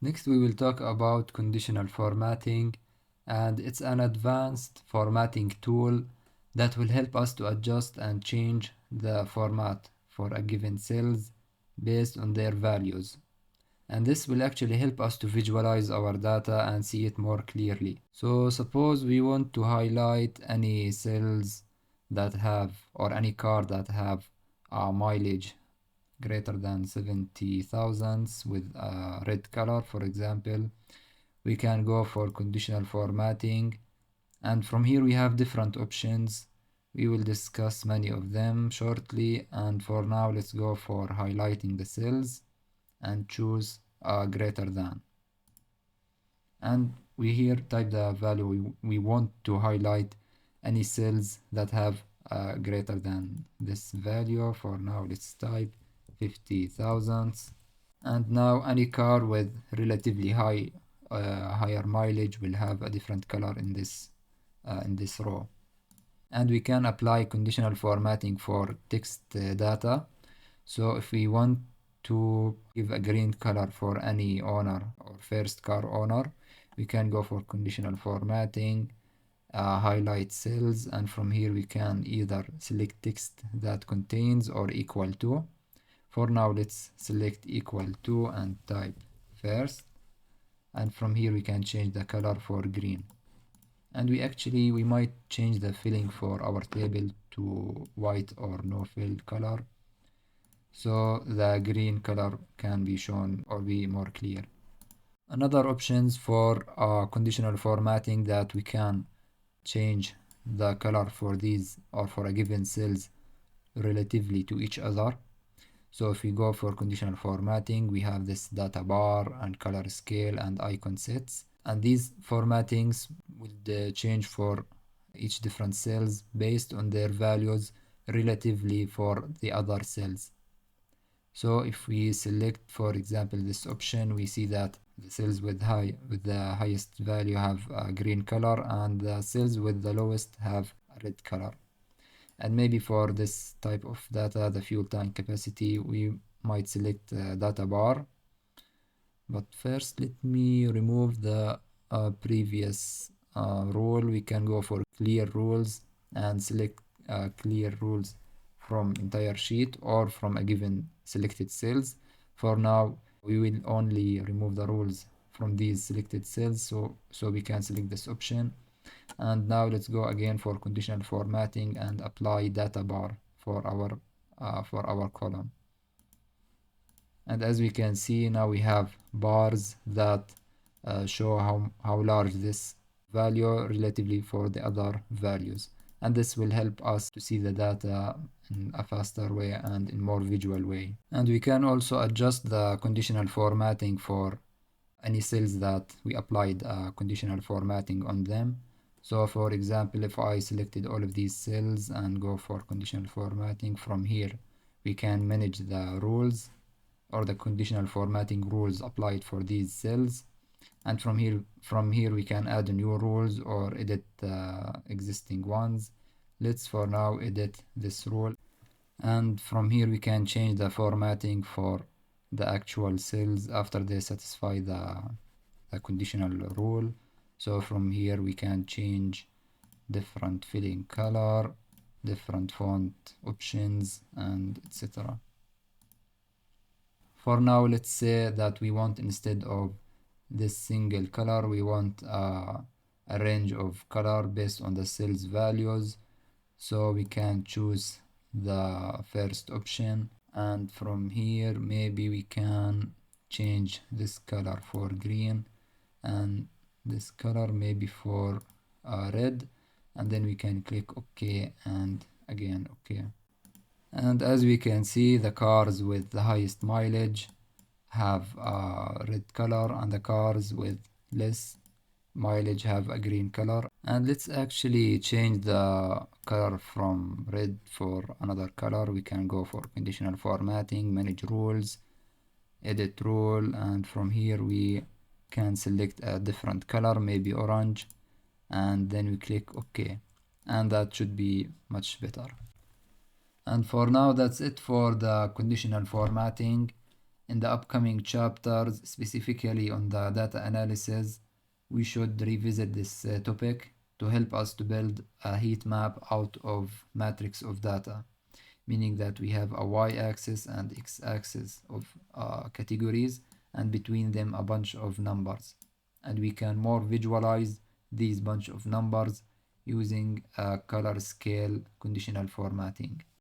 Next, we will talk about conditional formatting, and it's an advanced formatting tool that will help us to adjust and change the format for a given cells based on their values. And this will actually help us to visualize our data and see it more clearly. So suppose we want to highlight any cells that have, or any car that have a mileage greater than 70,000 with a red color, for example. We can go for conditional formatting, and from here we have different options. We will discuss many of them shortly, and for now let's go for highlighting the cells and choose greater than. And we here type the value we want to highlight any cells that have greater than this value. For now let's type 50,000. And now any car with relatively higher mileage will have a different color in this row. And we can apply conditional formatting for text data. So if we want to give a green color for any owner or first car owner, we can go for conditional formatting, highlight cells, and from here we can either select text that contains or equal to. For now let's select equal to and type first, and from here we can change the color for green. And we might change the filling for our table to white or no fill color, so the green color can be shown or be more clear. Another options for conditional formatting that we can change the color for these or for a given cells relatively to each other. So if we go for conditional formatting, we have this data bar and color scale and icon sets, and these formattings will change for each different cells based on their values relatively for the other cells. So if we select, for example, this option, we see that the cells with the highest value have a green color, and the cells with the lowest have a red color. And maybe for this type of data, the fuel tank capacity, we might select data bar. But first, let me remove the previous rule. We can go for clear rules and select clear rules from entire sheet or from a given selected cells. For now, we will only remove the rules from these selected cells, so we can select this option. And now let's go again for conditional formatting and apply data bar for our column. And as we can see, now we have bars that show how large this value relatively for the other values, and this will help us to see the data in a faster way and in more visual way. And we can also adjust the conditional formatting for any cells that we applied conditional formatting on them. So for example, if I selected all of these cells and go for conditional formatting, from here we can manage the rules or the conditional formatting rules applied for these cells, and from here we can add new rules or edit existing ones. Let's for now edit this rule, and from here we can change the formatting for the actual cells after they satisfy the conditional rule. So from here we can change different filling color, different font options, and etc. For now, let's say that we want, instead of this single color, we want a range of color based on the cell's values. So we can choose the first option, and from here maybe we can change this color for green and this color maybe for red, and then we can click OK and again OK. And as we can see, the cars with the highest mileage have a red color, and the cars with less mileage have a green color. And let's actually change the color from red for another color. We can go for conditional formatting, manage rules, edit rule, and from here we can select a different color, maybe orange, and then we click OK, and that should be much better. And for now, that's it for the conditional formatting. In the upcoming chapters, specifically on the data analysis, we should revisit this topic to help us to build a heat map out of matrix of data, meaning that we have a y-axis and x-axis of categories, and between them a bunch of numbers, and we can more visualize these bunch of numbers using a color scale conditional formatting.